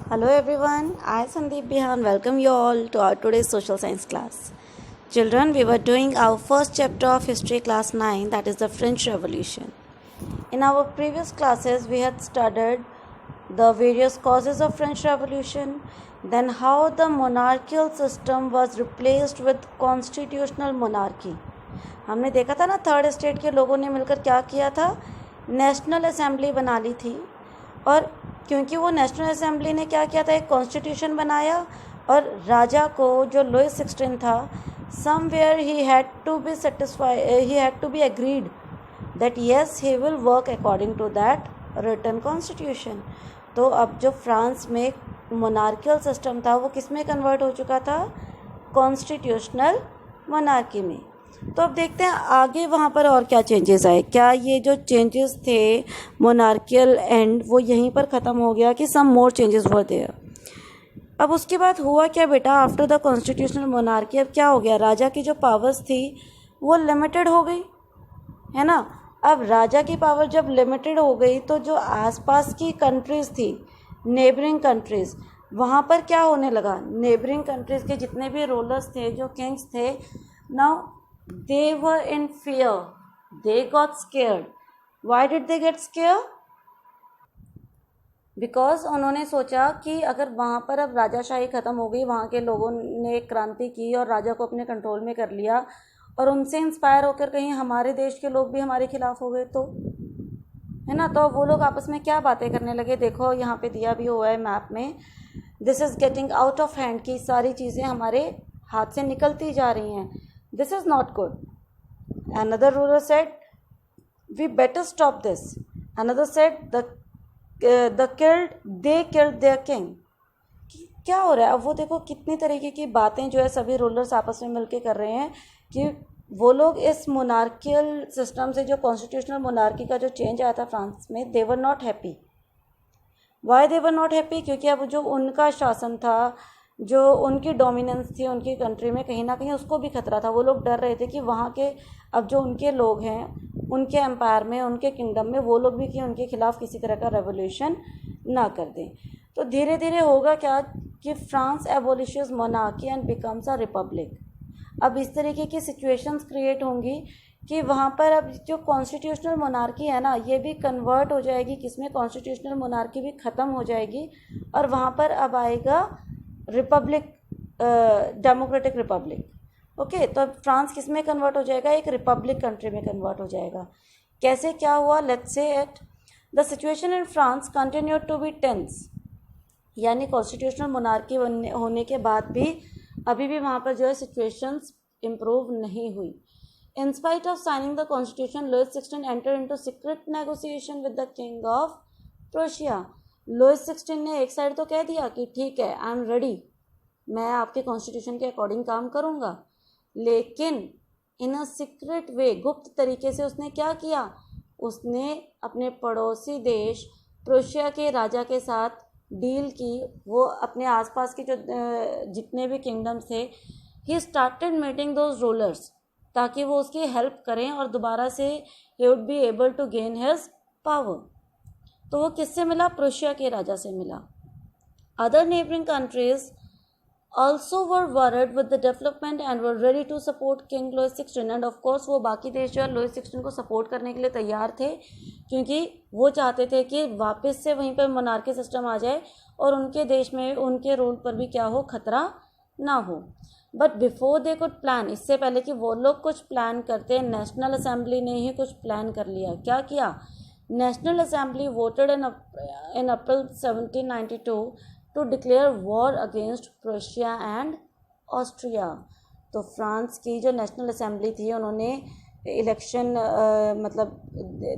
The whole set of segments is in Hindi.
Hello everyone, I Sandeep Bihan welcome you all to our today's social science class. Children, we were doing our first chapter of history class 9, that is the French Revolution. In our previous classes we had studied the various causes of French Revolution, then how the monarchical system was replaced with constitutional monarchy. हमने देखा था ना थर्ड स्टेट के लोगों ने मिलकर क्या किया था, नेशनल असेंबली बना ली थी। और क्योंकि वो नेशनल असेंबली ने क्या किया था, एक कॉन्स्टिट्यूशन बनाया और राजा को जो लुइस 16 था, somewhere he had to be agreed that yes he will work according to that written constitution. तो अब जो फ्रांस में मोनार्कियल सिस्टम था वो किस में कन्वर्ट हो चुका था, कॉन्स्टिट्यूशनल मोनार्की में। तो अब देखते हैं आगे वहाँ पर और क्या चेंजेस आए। क्या ये जो चेंजेस थे मोनार्कियल एंड वो यहीं पर ख़त्म हो गया कि सम मोर चेंजेस वर देयर। अब उसके बाद हुआ क्या बेटा, आफ्टर द कॉन्स्टिट्यूशनल मोनार्की अब क्या हो गया, राजा की जो पावर्स थी वो लिमिटेड हो गई, है ना। अब राजा की पावर जब लिमिटेड हो गई तो जो आसपास की कंट्रीज़ थी, नेबरिंग कंट्रीज़, वहाँ पर क्या होने लगा, नेबरिंग कंट्रीज़ के जितने भी रूलर्स थे, जो किंग्स थे, now they were in fear, they got scared. Why did they get scared? Because उन्होंने सोचा कि अगर वहाँ पर अब राजाशाही ख़त्म हो गई, वहाँ के लोगों ने क्रांति की और राजा को अपने कंट्रोल में कर लिया और उनसे इंस्पायर होकर कहीं हमारे देश के लोग भी हमारे खिलाफ हो गए तो, है ना। तो वो लोग आपस में क्या बातें करने लगे, देखो यहाँ पे दिया भी हुआ है मैप में, this is getting out of hand, की सारी चीज़ें हमारे हाथ से निकलती जा रही हैं, this is not good. Another ruler said, we better stop this. Another said, they killed their king. क्या हो रहा है अब, वो देखो कितनी तरीके की बातें जो है सभी रूलर्स आपस में मिलके कर रहे हैं कि वो लोग इस मोनार्कियल सिस्टम से, जो कॉन्स्टिट्यूशनल मोनार्की का जो चेंज आया था फ्रांस में, they were not happy. Why they were not happy? क्योंकि अब जो उनका शासन था, जो उनकी डोमिनेंस थी उनकी कंट्री में, कहीं ना कहीं उसको भी खतरा था। वो लोग डर रहे थे कि वहाँ के अब जो उनके लोग हैं, उनके एम्पायर में, उनके किंगडम में, वो लोग भी कि उनके खिलाफ किसी तरह का रेवोल्यूशन ना कर दें। तो धीरे धीरे होगा क्या कि France abolishes monarchy and becomes a republic. अब इस तरीके की सिचुएशंस क्रिएट होंगी कि वहाँ पर अब जो कॉन्स्टिट्यूशनल मोनार्की है ना, ये भी कन्वर्ट हो जाएगी किसमें, कॉन्स्टिट्यूशनल मोनार्की भी ख़त्म हो जाएगी और वहाँ पर अब आएगा रिपब्लिक, डेमोक्रेटिक रिपब्लिक। ओके, तो अब फ्रांस किस में कन्वर्ट हो जाएगा, एक रिपब्लिक कंट्री में कन्वर्ट हो जाएगा। कैसे क्या हुआ, let's say it, the situation in France continued to be tense, यानी कॉन्स्टिट्यूशनल मोनार्की होने के बाद भी अभी भी वहाँ पर जो है सिचुएशंस इम्प्रूव नहीं हुई। In spite of signing the constitution, Louis 16 enter into secret negotiation with the king of Prussia. Louis 16 ने एक साइड तो कह दिया कि ठीक है, आई एम रेडी, मैं आपके कॉन्स्टिट्यूशन के अकॉर्डिंग काम करूँगा, लेकिन इन अ सीक्रेट वे, गुप्त तरीके से उसने क्या किया, उसने अपने पड़ोसी देश प्रोशिया के राजा के साथ डील की। वो अपने आसपास के जो जितने भी किंगडम्स थे, he started meeting those rulers, ताकि वो उसकी हेल्प करें और दोबारा से he would be able to gain his power. तो वो किससे मिला, प्रोशिया के राजा से मिला। Other neighbouring countries also were worried with the development and were ready to support King Louis XVI, and of course वो बाकी देश जो है लुइस 16 को सपोर्ट करने के लिए तैयार थे, क्योंकि वो चाहते थे कि वापस से वहीं पर मोनार्की सिस्टम आ जाए और उनके देश में उनके रूल पर भी क्या हो, खतरा ना हो। But before they could plan, इससे पहले कि वो लोग कुछ प्लान करते, नेशनल असेंबली ने ही कुछ प्लान कर लिया। क्या किया, national assembly voted in April 1792 to declare war against Prussia and Austria. तो फ्रांस की जो नेशनल असेंबली थी, उन्होंने इलेक्शन मतलब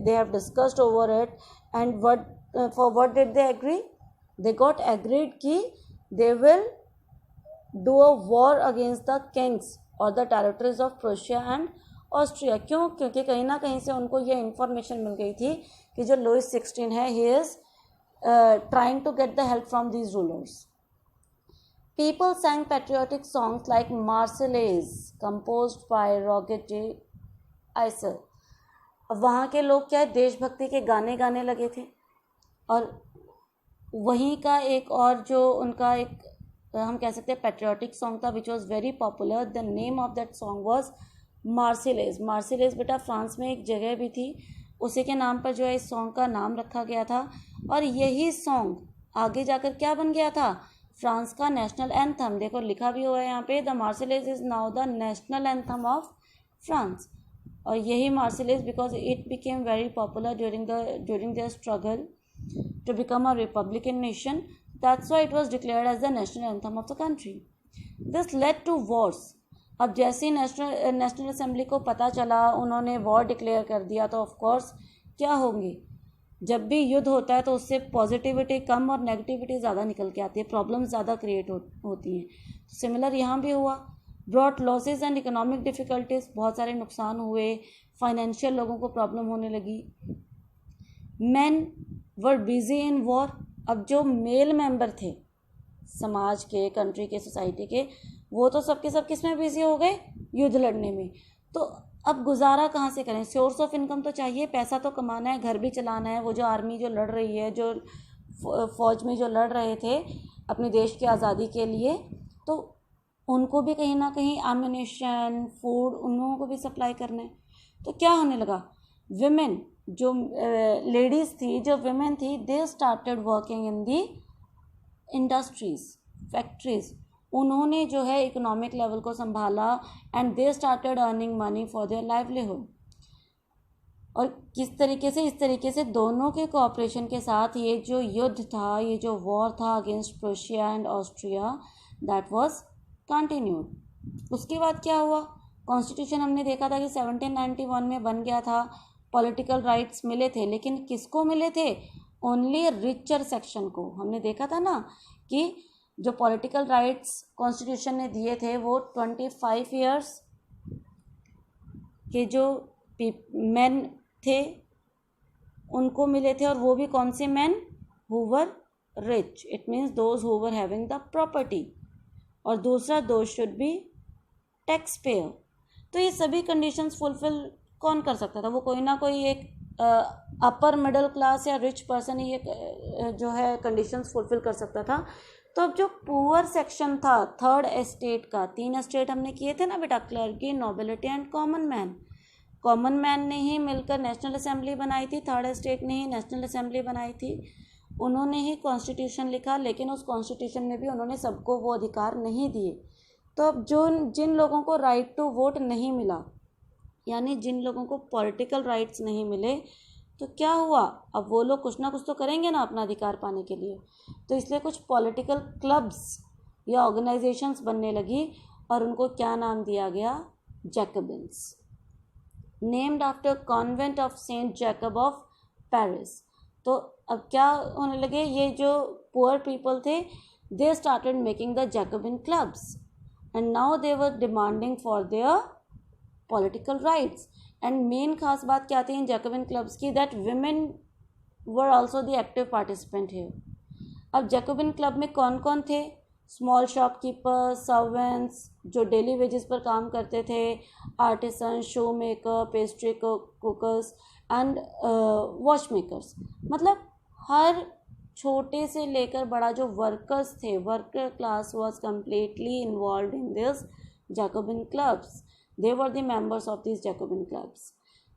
they have discussed over it and for what did they agree, they got agreed कि they will do a war against the kings और the territories of Prussia and Austria. क्यों? क्योंकि कहीं ना कहीं से उनको ये इन्फॉर्मेशन मिल गई थी कि जो लुइस 16 है, he is trying to get the help from these rulers. People sang patriotic songs like Marseillaise, composed by Roger de Isel. अब वहाँ के लोग क्या है, देशभक्ति के गाने गाने लगे थे और वहीं का एक और जो उनका एक हम कह सकते हैं पेट्रियाटिक सॉन्ग था which was very popular. The name of that song was Marseillaise. Marseillaise बेटा फ्रांस में एक जगह भी थी, उसी के नाम पर जो है इस सॉन्ग का नाम रखा गया था. और यही सॉन्ग आगे जाकर क्या बन गया था, फ्रांस का नेशनल एंथम. देखो लिखा भी हुआ है यहाँ पे, the Marseillaise is now the national anthem of France. और यही Marseillaise because it became very popular during their struggle to become a republican nation. That's why it was declared as the national anthem of the country. This led to wars. अब जैसे ही नेशनल असेंबली को पता चला, उन्होंने वॉर डिक्लेयर कर दिया, तो ऑफ कोर्स क्या होंगे, जब भी युद्ध होता है तो उससे पॉजिटिविटी कम और नेगेटिविटी ज़्यादा निकल के आती है, प्रॉब्लम्स ज़्यादा क्रिएट होती हैं. सिमिलर यहाँ भी हुआ. Brought losses and economic difficulties, बहुत सारे नुकसान हुए, फाइनेंशियल लोगों को प्रॉब्लम होने लगी. Man were busy in war. अब जो मेल मेंबर थे समाज के, कंट्री के, सोसाइटी के, वो तो सबके सब किस में बिजी हो गए, युद्ध लड़ने में. तो अब गुजारा कहाँ से करें, सोर्स ऑफ इनकम तो चाहिए, पैसा तो कमाना है, घर भी चलाना है. वो जो आर्मी जो लड़ रही है, जो फौज में जो लड़ रहे थे अपने देश की आज़ादी के लिए, तो उनको भी कहीं ना कहीं एम्युनिशन, फूड, उन लोगों को भी सप्लाई करना है. तो क्या होने लगा, विमेन जो लेडीज़ थी, जो विमेन थी, they started working in the industries, factories. उन्होंने जो है इकोनॉमिक लेवल को संभाला and they started earning money for their livelihood. और किस तरीके से, इस तरीके से दोनों के कोऑपरेशन के साथ ये जो युद्ध था, ये जो वॉर था against Prussia and Austria, that was continued. उसके बाद क्या हुआ, कॉन्स्टिट्यूशन हमने देखा था कि 1791 में बन गया था. पॉलिटिकल राइट्स मिले थे, लेकिन किसको मिले थे, ओनली रिचर सेक्शन को. हमने देखा था ना कि जो पॉलिटिकल राइट्स कॉन्स्टिट्यूशन ने दिए थे वो 25 ईयर्स के जो मैन थे उनको मिले थे, और वो भी कौन से man, who were rich, it means those who were having the property. और दूसरा, those should be tax payer. तो ये सभी कंडीशंस फुलफिल कौन कर सकता था, वो कोई ना कोई एक अपर मिडिल क्लास या रिच पर्सन ही ये जो है कंडीशंस फुलफिल कर सकता था. तो अब जो पुअर सेक्शन था थर्ड एस्टेट का, 3 एस्टेट हमने किए थे ना बेटा, clergy, nobility and common man. Common man ने ही मिलकर नेशनल असेंबली बनाई थी, थर्ड एस्टेट ने ही नेशनल असेंबली बनाई थी. उन्होंने ही कॉन्स्टिट्यूशन लिखा, लेकिन उस कॉन्स्टिट्यूशन में भी उन्होंने सबको वो अधिकार नहीं दिए. तो अब जिन लोगों को राइट टू वोट नहीं मिला, यानी जिन लोगों को पॉलिटिकल राइट्स नहीं मिले, तो क्या हुआ, अब वो लोग कुछ ना कुछ तो करेंगे ना अपना अधिकार पाने के लिए. तो इसलिए कुछ पॉलिटिकल क्लब्स या ऑर्गेनाइजेशंस बनने लगी, और उनको क्या नाम दिया गया, Jacobins, named after convent of saint Jacob of Paris. तो अब क्या होने लगे, ये जो पुअर पीपल थे, they started making the Jacobin clubs and now they were demanding for their political rights. And main खास बात क्या थी इन जैकबिन क्लब्स की, that women were also the active participant here. अब जैकबिन क्लब में कौन कौन थे, स्मॉल शॉपकीपर, सर्वेंट्स जो डेली वेजेस पर काम करते थे, artisan, shoe maker, pastry cookers and watch makers. मतलब हर छोटे से लेकर बड़ा जो वर्कर्स थे, worker class was completely involve in this Jacobin clubs. They were the members of these Jacobin clubs.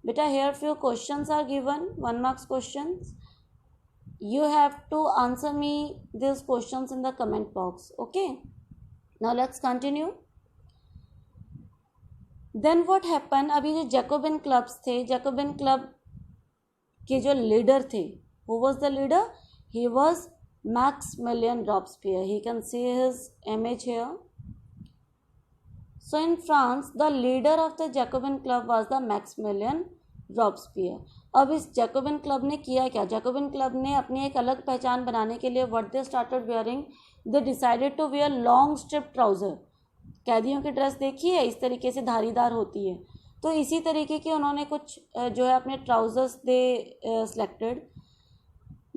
Beta, here few questions are given, 1 marks questions. You have to answer me these questions in the comment box. Okay. Now let's continue. Then what happened? अभी जो Jacobin clubs थे, Jacobin club के जो leader थे, who was the leader? He was Maximilian Robespierre. He can see his image here. So in France, the leader of the Jacobin club was the Maximilian Robespierre. अब इस Jacobin club ने किया क्या, Jacobin club ने अपनी एक अलग पहचान बनाने के लिए what they started wearing, they decided to wear long strip trouser. कैदियों की ड्रेस देखी है, इस तरीके से धारीदार होती है, तो इसी तरीके के उन्होंने कुछ जो है अपने trousers they selected.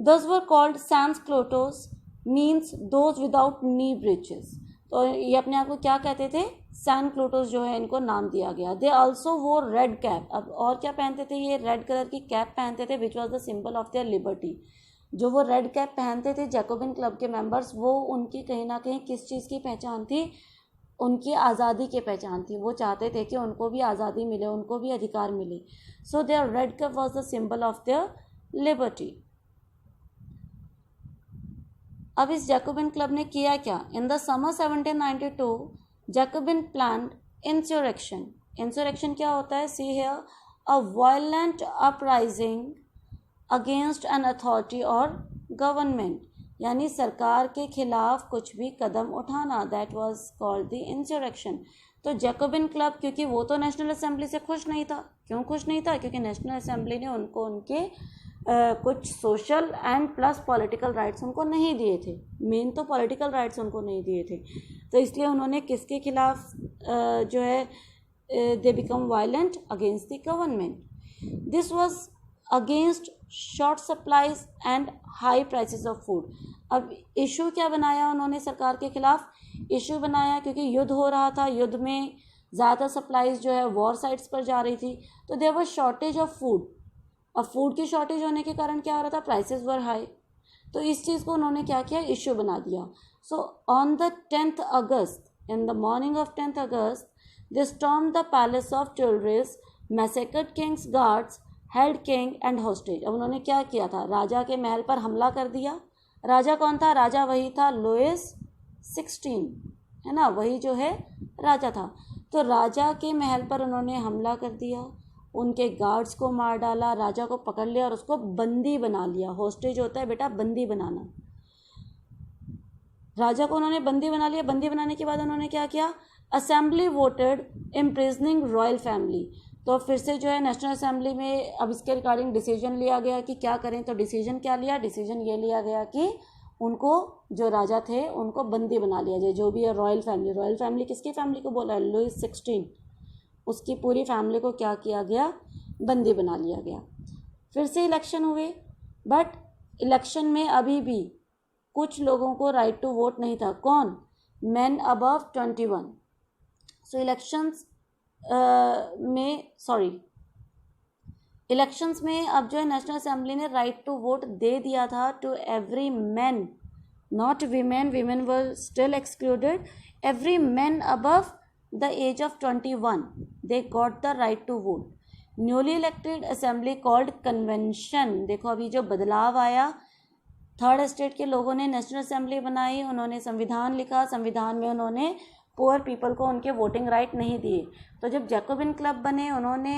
Those were called sans clotos, means those without knee breeches. तो ये अपने आप को क्या कहते थे, सैन क्लोटोस जो है इनको नाम दिया गया. दे आल्सो वो रेड कैप. अब और क्या पहनते थे, ये रेड कलर की कैप पहनते थे, which was the symbol of their liberty. जो वो रेड कैप पहनते थे जैकोबिन क्लब के मेंबर्स, वो उनकी कहीं ना कहीं किस चीज़ की पहचान थी? उनकी आज़ादी की पहचान थी। वो चाहते थे कि उनको भी आज़ादी मिले, उनको भी अधिकार मिले। So their red cap was the symbol of their liberty. अब इस जैकोबिन क्लब ने किया क्या? In the summer 1792 Jacobin planned insurrection. Insurrection क्या होता है? See here, a violent uprising against an authority और गवर्नमेंट, यानी सरकार के खिलाफ कुछ भी कदम उठाना, that was called the insurrection. तो जैकोबिन क्लब, क्योंकि वो तो नेशनल असेंबली से खुश नहीं था। क्यों खुश नहीं था? क्योंकि नेशनल असेंबली ने उनको उनके कुछ social and plus political rights उनको नहीं दिए थे। मेन तो पॉलिटिकल राइट्स उनको नहीं दिए थे, तो इसलिए उन्होंने किसके खिलाफ जो है they become violent against the government. This was against short supplies and high prices of food. अब इशू क्या बनाया उन्होंने सरकार के खिलाफ? इशू बनाया क्योंकि युद्ध हो रहा था, युद्ध में ज़्यादा सप्लाईज जो है वॉर साइट्स पर जा रही थी, तो there was shortage of food. अब फूड की शॉर्टेज होने के कारण क्या हो रहा था? Prices were high. तो इस चीज़ को उन्होंने क्या किया? इशू बना दिया। So on the 10th August, in the morning of 10th August, they stormed the palace of Tuileries, massacred kings guards, held king and hostage. अब उन्होंने क्या किया था? राजा के महल पर हमला कर दिया। राजा कौन था? राजा वही था लुईस 16, है ना, वही जो है राजा था। तो राजा के महल पर उन्होंने हमला कर दिया, उनके गार्ड्स को मार डाला, राजा को पकड़ लिया और उसको बंदी बना लिया। हॉस्टेज होता है बेटा बंदी बनाना। राजा को उन्होंने बंदी बना लिया। बंदी बनाने के बाद उन्होंने क्या किया? Assembly voted imprisoning royal family. तो फिर से जो है नेशनल असेंबली में अब इसके रिगार्डिंग डिसीजन लिया गया कि क्या करें। तो डिसीजन क्या लिया? डिसीजन ये लिया गया कि उनको, जो राजा थे उनको बंदी बना लिया जाए, जो भी है रॉयल फैमिली। रॉयल फैमिली किसकी फैमिली को बोला है? लुईस 16, उसकी पूरी फैमिली को क्या किया गया? बंदी बना लिया गया। फिर से इलेक्शन हुए, बट इलेक्शन में अभी भी कुछ लोगों को राइट टू वोट नहीं था। कौन? Man above 21। सो इलेक्शंस में अब जो है नेशनल असेंबली ने राइट टू वोट दे दिया था to every man, not women, women were still excluded. Every man above the age of 21 they got the right to vote. Newly elected assembly called convention। देखो अभी जो बदलाव आया, थर्ड स्टेट के लोगों ने नेशनल असेंबली बनाई, उन्होंने संविधान लिखा, संविधान में उन्होंने पुअर पीपल को उनके वोटिंग राइट नहीं दिए। तो जब जैकोबिन क्लब बने, उन्होंने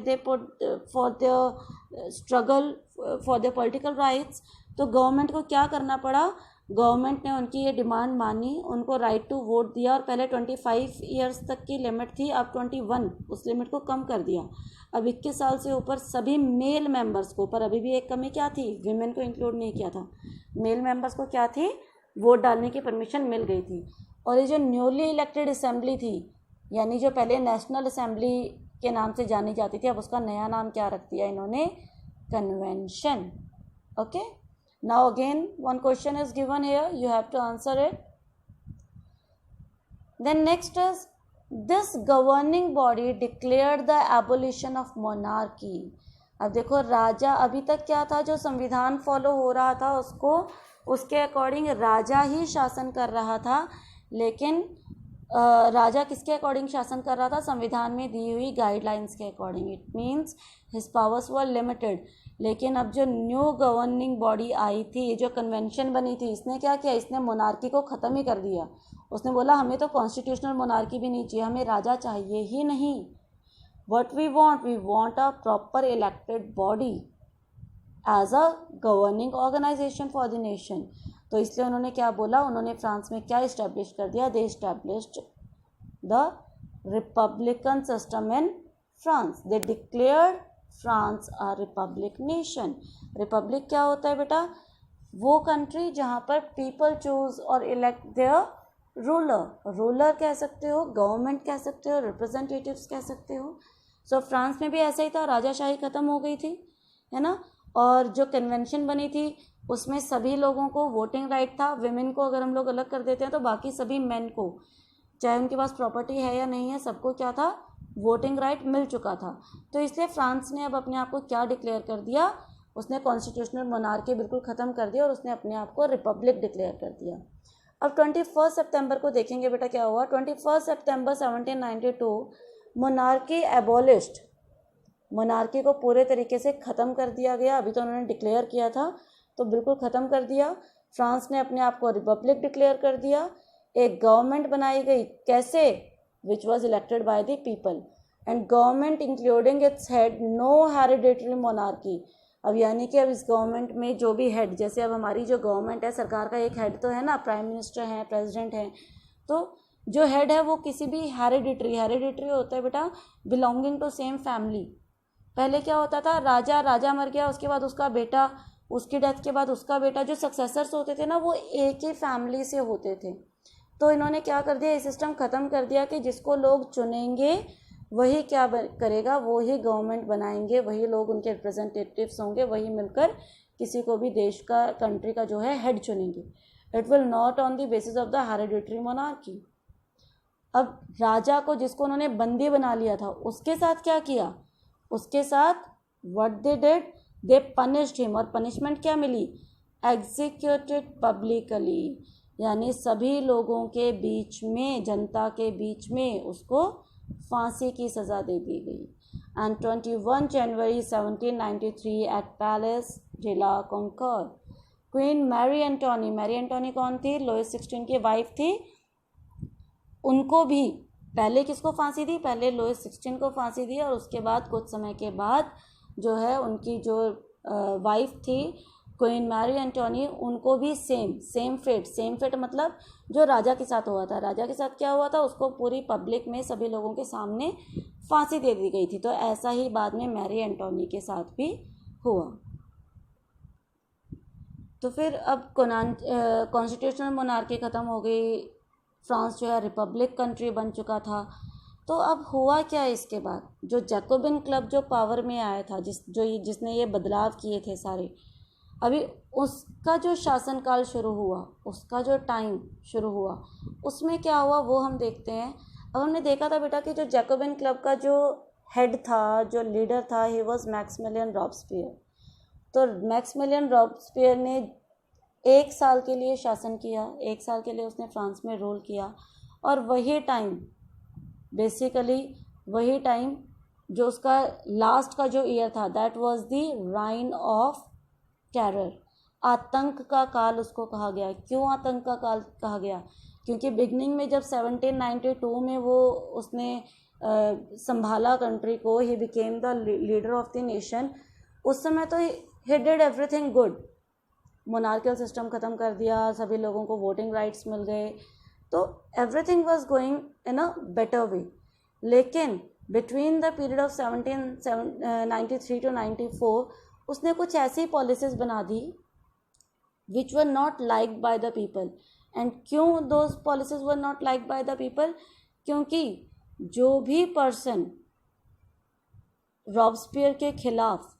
they put for the struggle for the political rights, तो गवर्नमेंट को क्या करना पड़ा? गवर्नमेंट ने उनकी ये डिमांड मानी, उनको राइट टू वोट दिया, और पहले 25 ईयर्स तक की लिमिट थी, अब 21, उस लिमिट को कम कर दिया। अब 21 साल से ऊपर सभी मेल मेंबर्स को, पर अभी भी एक कमी क्या थी? विमेन को इंक्लूड नहीं किया था। मेल मेंबर्स को क्या थी? वोट डालने की परमिशन मिल गई थी। और ये जो न्यूली इलेक्टेड असेंबली थी, यानी जो पहले नेशनल असेंबली के नाम से जानी जाती थी, अब उसका नया नाम क्या रख दिया इन्होंने? Convention. Okay, now again one question is given here, you have to answer it. Then next is, this governing body declared the abolition of monarchy। अब देखो राजा, अभी तक क्या था? जो संविधान फॉलो हो रहा था उसको, उसके अकॉर्डिंग राजा ही शासन कर रहा था, लेकिन राजा किसके अकॉर्डिंग शासन कर रहा था? संविधान में दी हुई गाइडलाइंस के according. It means his powers were limited. लेकिन अब जो न्यू गवर्निंग बॉडी आई थी, जो कन्वेंशन बनी थी, इसने क्या किया? इसने मोनार्की को ख़त्म ही कर दिया। उसने बोला हमें तो कॉन्स्टिट्यूशनल मोनार्की भी नहीं चाहिए, हमें राजा चाहिए ही नहीं। What we want a proper elected body as a governing organisation for the nation. तो इसलिए उन्होंने क्या बोला? उन्होंने फ्रांस में क्या इस्टेब्लिश कर दिया? They established the republican system in France. They declared France a republic nation. Republic क्या होता है बेटा? वो कंट्री जहाँ पर पीपल चूज और इलेक्ट देयर रूलर। रूलर कह सकते हो, गवर्नमेंट कह सकते हो, रिप्रेजेंटेटिव्स कह सकते हो। सो फ्रांस में भी ऐसा ही था, राजाशाही ख़त्म हो गई थी, है ना। और जो कन्वेंशन बनी थी उसमें सभी लोगों को वोटिंग राइट था। विमेन को अगर हम लोग अलग कर देते हैं तो बाकी सभी मेन को, चाहे उनके पास प्रॉपर्टी है या नहीं है, सबको क्या था? वोटिंग राइट मिल चुका था। तो इसलिए फ्रांस ने अब अपने आप को क्या डिक्लेयर कर दिया? उसने कॉन्स्टिट्यूशनल मोनार्की बिल्कुल ख़त्म कर दिया और उसने अपने आप को रिपब्लिक डिक्लेयर कर दिया। अब 21 सितंबर को देखेंगे बेटा क्या हुआ। 21 सितंबर 1792 मोनार्की एबॉलिश्ड, मोनार्की को पूरे तरीके से ख़त्म कर दिया गया। अभी तो उन्होंने डिक्लेयर किया था तो बिल्कुल ख़त्म कर दिया। फ्रांस ने अपने आप को रिपब्लिक डिक्लेयर कर दिया। एक गवर्नमेंट बनाई गई, कैसे, which was elected by the people, and government including its head no hereditary monarchy. अब यानी कि अब इस गवर्नमेंट में जो भी हेड, जैसे अब हमारी जो गवर्नमेंट है, सरकार का एक हेड तो है ना, प्राइम मिनिस्टर हैं, प्रेसिडेंट हैं, तो जो हेड है वो किसी भी हेरिडेटरी होता है बेटा बिलोंगिंग टू सेम फैमिली। पहले क्या होता था, राजा मर गया, उसके बाद उसका बेटा, उसकी डेथ के बाद उसका बेटा, जो सक्सेसर्स होते थे ना वो एक ही फैमिली से होते थे। तो इन्होंने क्या कर दिया, ये सिस्टम ख़त्म कर दिया कि जिसको लोग चुनेंगे वही क्या करेगा, वही गवर्नमेंट बनाएंगे, वही लोग उनके रिप्रेजेंटेटिव्स होंगे, वही मिलकर किसी को भी देश का, कंट्री का जो है हेड चुनेंगे। It will not on the basis of the hereditary monarchy. अब राजा को, जिसको उन्होंने बंदी बना लिया था, उसके साथ क्या किया, उसके साथ what they did, they punished him. और पनिशमेंट क्या मिली, एग्जीक्यूटेड पब्लिकली, यानी सभी लोगों के बीच में, जनता के बीच में उसको फांसी की सज़ा दे दी गई। And 21 January 1793 at palace de la Concorde, queen Marie Antoinette कौन थी, लुईस 16 की वाइफ थी, उनको भी पहले किसको फांसी दी, पहले लुईस 16 को फांसी दी और उसके बाद कुछ समय के बाद जो है उनकी जो वाइफ थी क्वीन मैरी एंटोनी, उनको भी सेम फेट मतलब जो राजा के साथ हुआ था, राजा के साथ क्या हुआ था, उसको पूरी पब्लिक में सभी लोगों के सामने फांसी दे दी गई थी। तो ऐसा ही बाद में मैरी एंटोनी के साथ भी हुआ। तो फिर अब कॉन्स्टिट्यूशनल मोनार्की ख़त्म हो गई, फ्रांस जो है रिपब्लिक कंट्री बन चुका था। तो अब हुआ क्या इसके बाद, जो जैकोबिन क्लब जो पावर में आया था, जिसने ये बदलाव किए थे सारे, अभी उसका जो शासनकाल शुरू हुआ, उसका जो टाइम शुरू हुआ, उसमें क्या हुआ वो हम देखते हैं। अब हमने देखा था बेटा कि जो जैकोबिन क्लब का जो हेड था, जो लीडर था, ही वॉज मैक्सिमिलियन रॉबस्पियर। तो मैक्सिमिलियन रॉबस्पियर ने 1 साल के लिए शासन किया, 1 साल के लिए उसने फ्रांस में रूल किया। और वही टाइम, बेसिकली वही टाइम जो उसका लास्ट का जो ईयर था, that was the reign of terror, आतंक का काल उसको कहा गया। क्यों आतंक का काल कहा गया, क्योंकि बिगनिंग में जब 1792 में वो उसने संभाला कंट्री को, he became the leader of the nation, उस समय तो he did everything good, monarchial system ख़त्म कर दिया, सभी लोगों को वोटिंग राइट्स मिल गए, तो everything was going in a better way. लेकिन between the period of 1793 to 94 उसने कुछ ऐसी पॉलिसीज़ बना दी which were not like by the people. And क्यों those policies were not like by the people, क्योंकि जो भी पर्सन रॉबस्पियर के खिलाफ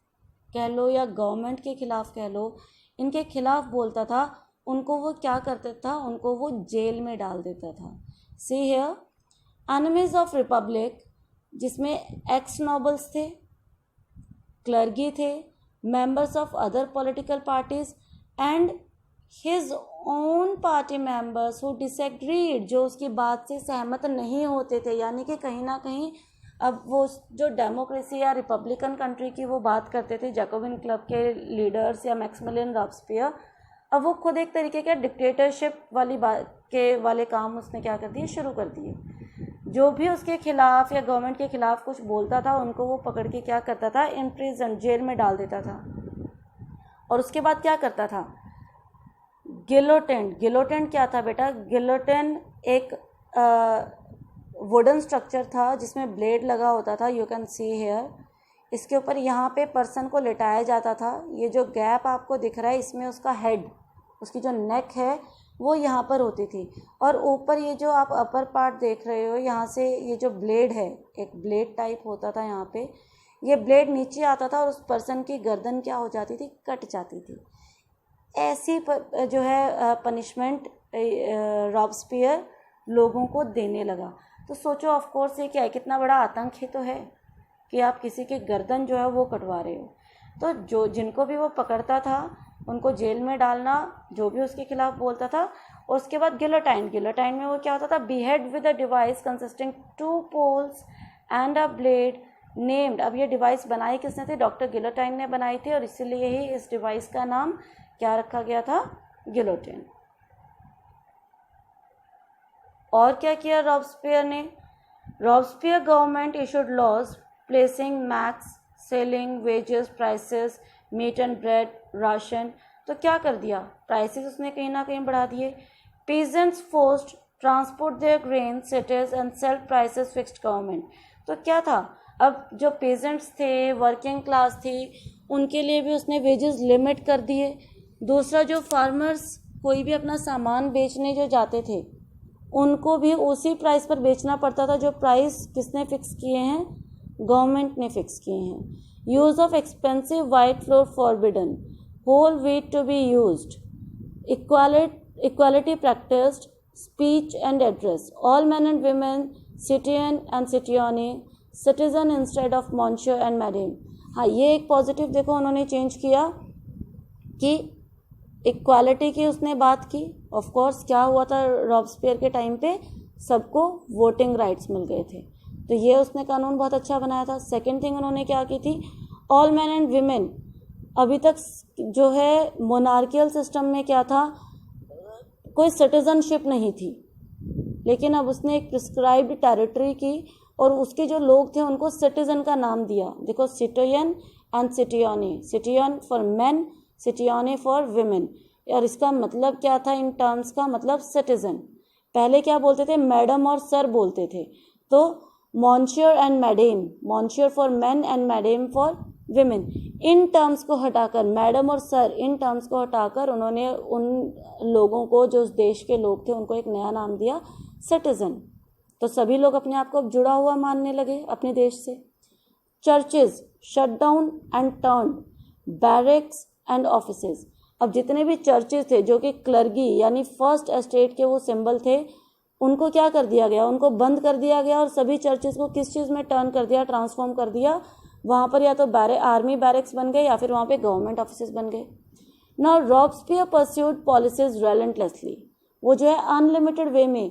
कह लो या गवर्नमेंट के खिलाफ कह लो, इनके खिलाफ बोलता था, उनको वो क्या करता था, उनको वो जेल में डाल देता था। See here, enemies of Republic, जिसमें एक्स नोबल्स थे, क्लर्गी थे, members of other political parties and his own party members who disagreed, जो उसकी बात से सहमत नहीं होते थे। यानी कि कहीं ना कहीं अब वो जो डेमोक्रेसी या रिपब्लिकन कंट्री की वो बात करते थे जैकोबिन क्लब के लीडर्स या मैक्सिमिलियन रॉबस्पियर, अब वो खुद एक तरीके का डिक्टेटरशिप वाली बात के वाले काम उसने क्या कर दिए, शुरू कर दिए। जो भी उसके खिलाफ या गवर्नमेंट के खिलाफ कुछ बोलता था, उनको वो पकड़ के क्या करता था, इन प्रिजन, जेल में डाल देता था। और उसके बाद क्या करता था, गिलोटिन क्या था बेटा, गिलोटिन एक वुडन स्ट्रक्चर था जिसमें ब्लेड लगा होता था, यू कैन सी हेयर। इसके ऊपर यहाँ पे पर्सन को लेटाया जाता था। ये जो गैप आपको दिख रहा है, इसमें उसका हेड, उसकी जो नेक है वो यहाँ पर होती थी। और ऊपर ये जो आप अपर पार्ट देख रहे हो, यहाँ से ये जो ब्लेड है, एक ब्लेड टाइप होता था यहाँ पे, ये ब्लेड नीचे आता था और उस पर्सन की गर्दन क्या हो जाती थी, कट जाती थी। ऐसी जो है पनिशमेंट रॉबस्पियर लोगों को देने लगा। तो सोचो ऑफ कोर्स ये क्या है, कितना बड़ा आतंक ही तो है कि आप किसी की गर्दन जो है वो कटवा रहे हो। तो जो जिनको भी वो पकड़ता था उनको जेल में डालना, जो भी उसके खिलाफ बोलता था। उसके बाद गिलोटाइन, गिलोटाइन में वो क्या होता था, behead with a device consisting 2 poles and a blade named. अब ये डिवाइस बनाई किसने थी, डॉक्टर गिलोटाइन ने बनाई थी, और इसीलिए ही इस डिवाइस का नाम क्या रखा गया था, गिलोटिन। और क्या किया रॉबस्पियर ने, Robespierre government issued laws placing max ceiling wages prices meat and bread ration. तो क्या कर दिया, प्राइसेस उसने कहीं ना कहीं बढ़ा दिए। Peasants forced transport their grain cities and sell prices fixed government. तो क्या था, अब जो पेजेंट्स थे, वर्किंग क्लास थी, उनके लिए भी उसने वेजेस लिमिट कर दिए। दूसरा, जो फार्मर्स कोई भी अपना सामान बेचने जो जाते थे उनको भी उसी प्राइस पर बेचना पड़ता था, जो प्राइस किसने फिक्स किए हैं, गवर्नमेंट ने फिक्स किए हैं। Use of expensive white flour forbidden, whole wheat to be used, equality practised, speech and address, all man and women, citoyen and citoyenne, citizen instead of monsieur and madam. हाँ, ये एक पॉजिटिव देखो उन्होंने चेंज किया कि इक्वालिटी की उसने बात की। ऑफ कोर्स क्या हुआ था रॉबस्पियर के टाइम पे, सबको वोटिंग राइट्स मिल गए थे, तो ये उसने कानून बहुत अच्छा बनाया था। सेकंड थिंग उन्होंने क्या की थी, ऑल मैन एंड वीमेन। अभी तक जो है मोनार्कियल सिस्टम में क्या था, कोई सिटीजनशिप नहीं थी, लेकिन अब उसने एक प्रिस्क्राइब्ड टेरिटरी की और उसके जो लोग थे उनको सिटीजन का नाम दिया। देखो, citoyen and citoyenne, citoyen for men, citoyenne for women. और इसका मतलब क्या था इन टर्म्स का, मतलब सिटीजन। पहले क्या बोलते थे, मैडम और सर बोलते थे, तो monsieur and madam, monsieur for men and madam for women, in terms को हटाकर, मैडम और सर इन टर्म्स को हटाकर उन्होंने उन लोगों को, जो उस देश के लोग थे, उनको एक नया नाम दिया, सिटीजन। तो सभी लोग अपने आप को अब जुड़ा हुआ मानने लगे अपने देश से। Churches shut down and turned barracks and offices. अब जितने भी चर्चेज थे जो कि क्लर्गी यानी फर्स्ट एस्टेट के वो सिंबल थे, उनको क्या कर दिया गया, उनको बंद कर दिया गया, और सभी चर्चेज को किस चीज़ में टर्न कर दिया, ट्रांसफॉर्म कर दिया। वहाँ पर या तो आर्मी बैरेक्स बन गए या फिर वहाँ पे गवर्नमेंट ऑफिसेज बन गए। Now Robespierre pursued policies relentlessly. वो जो है अनलिमिटेड वे में,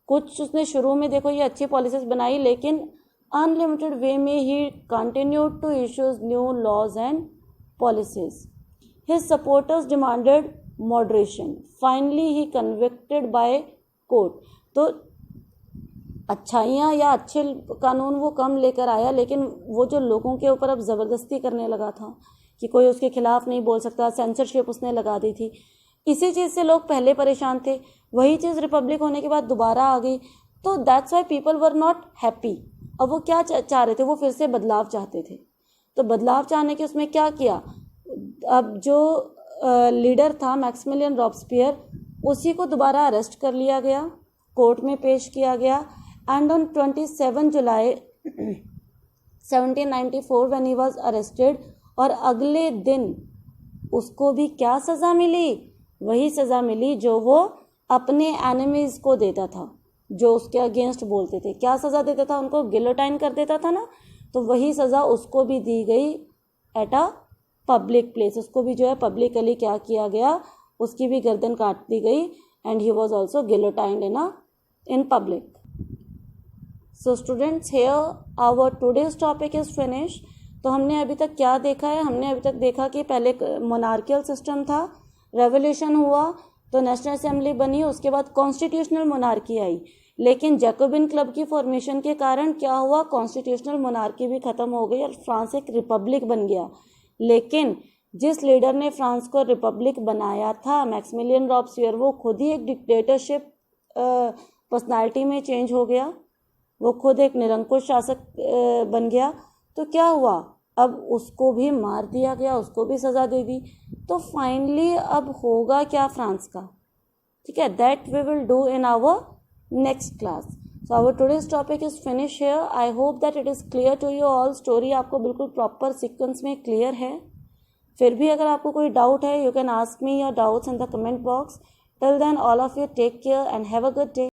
कुछ उसने शुरू में देखो ये अच्छी पॉलिसीज बनाई, लेकिन अनलिमिटेड वे में ही continued to issues new laws and policies. His supporters demanded moderation. Finally, he convicted by court. तो अच्छाइयाँ या अच्छे कानून वो कम लेकर आया, लेकिन वो जो लोगों के ऊपर अब ज़बरदस्ती करने लगा था कि कोई उसके खिलाफ नहीं बोल सकता, सेंसरशिप उसने लगा दी थी। इसी चीज़ से लोग पहले परेशान थे, वही चीज़ रिपब्लिक होने के बाद दोबारा आ गई, तो that's why people were not happy. अब वो क्या चाह रहे थे, वो फिर से बदलाव चाहते थे। तो बदलाव चाहने के उसमें क्या किया, अब जो लीडर था मैक्सिमिलियन रॉबस्पियर, उसी को दोबारा अरेस्ट कर लिया गया, कोर्ट में पेश किया गया, and on 27 July 1794 when he was arrested, और अगले दिन उसको भी क्या सज़ा मिली, वही सज़ा मिली जो वो अपने एनिमीज़ को देता था, जो उसके अगेंस्ट बोलते थे। क्या सज़ा देता था उनको, गिलोटाइन कर देता था ना, तो वही सज़ा उसको भी दी गई एट अ पब्लिक प्लेस। उसको भी जो है पब्लिकली क्या किया गया, उसकी भी गर्दन काट दी गई, and he was also guillotined in public. So students, here our today's topic is finish. तो हमने अभी तक क्या देखा है, हमने अभी तक देखा कि पहले मोनार्कियल सिस्टम था, रेवोल्यूशन हुआ तो नेशनल असेंबली बनी, उसके बाद कॉन्स्टिट्यूशनल मोनार्की आई, लेकिन जैकोबिन क्लब की फॉर्मेशन के कारण क्या हुआ, कॉन्स्टिट्यूशनल मोनार्की भी खत्म हो गई और फ्रांस एक रिपब्लिक बन गया। लेकिन जिस लीडर ने फ्रांस को रिपब्लिक बनाया था, मैक्सिमिलियन रॉबस्पियर, वो खुद ही एक डिक्टेटरशिप पर्सनालिटी में चेंज हो गया, वो खुद एक निरंकुश शासक बन गया। तो क्या हुआ, अब उसको भी मार दिया गया, उसको भी सज़ा दे दी। तो फाइनली अब होगा क्या फ्रांस का, ठीक है, that we will do in our next class. So our today's topic is finish here. I hope that it is clear to you all. Story आपको बिल्कुल प्रॉपर सीक्वेंस में क्लियर है। फिर भी अगर आपको कोई डाउट है, you can ask me your doubts in the comment box. Till then all of you take care and have a good day.